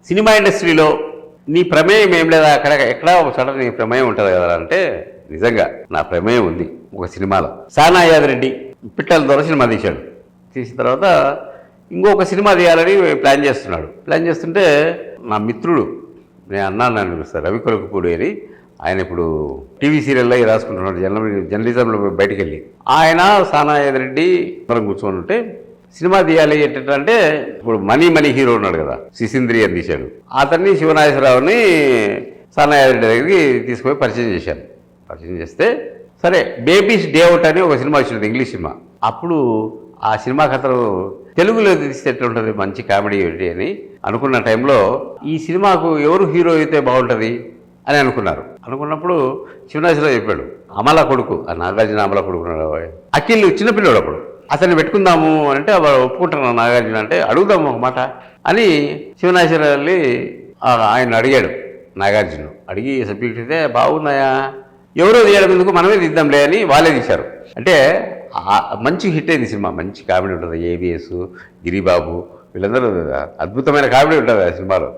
Cinema ఇండస్ట్రీలో నీ ప్రమేయం ఏం లేదా, అక్కడ ఎక్కడా ఒక చోట నీ ప్రమేయం ఉంటుంది కదా అంటే, నిజంగా నా ప్రమేయం ఉంది ఒక సినిమాలో. సానా యాదిరెడ్డి పిట్టల ద్వారా సినిమా తీశాడు. తీసిన తర్వాత ఇంకొక సినిమా తీయాలని ప్లాన్ చేస్తుంటే నా మిత్రుడు, నేను అన్నాను పిలుస్తాను, రవి కొలకపూడి అని, ఆయన ఇప్పుడు టీవీ సీరియల్లో రాసుకుంటున్నాడు, జర్నలిజంలో బయటికి వెళ్ళి. ఆయన సానా యాదిరెడ్డి మనం కూర్చొని ఉంటే సినిమా తీయాలి ఏంటంటే, ఇప్పుడు మనీ హీరో ఉన్నాడు కదా, సిసింద్రి అని తీశాడు. అతన్ని శివనాగేశ్వరరావుని సానా యాదిరెడ్డి దగ్గరికి తీసుకుపోయి పరిచయం చేస్తే, సరే బేబీస్ డే అవుట్ అని ఒక సినిమా వచ్చింది, ఇంగ్లీష్ సినిమా. అప్పుడు ఆ సినిమా కథలు తెలుగులో తీస్తే ఎట్లుంటుంది, మంచి కామెడీ ఏంటి అని అనుకున్న టైంలో ఈ సినిమాకు ఎవరు హీరో అయితే బాగుంటుంది అని అనుకున్నప్పుడు శివనాగేశ్వరరావు చెప్పాడు, అమలా కొడుకు, ఆ నాగార్జున అమలా కొడుకు అఖిల్ చిన్నపిల్లడు, అప్పుడు అతన్ని పెట్టుకుందాము అంటే వాడు ఒప్పుకుంటున్నాను నాగార్జున అంటే, అడుగుదాము ఒక మాట అని శివనాగేశ్వరరావు వెళ్ళి ఆయన అడిగాడు. నాగార్జున అడిగి సబ్జెక్ట్ అయితే బాగున్నాయా, ఎవరో తీయడం ఎందుకు, మనమే తీద్దాంలే అని వాళ్ళే తీశారు. అంటే మంచి హిట్ అయింది సినిమా, మంచి కామెడీ ఉంటుంది. ఏబిఎస్, గిరిబాబు వీళ్ళందరూ అద్భుతమైన కామెడీ ఉంటుంది ఆ సినిమాలో.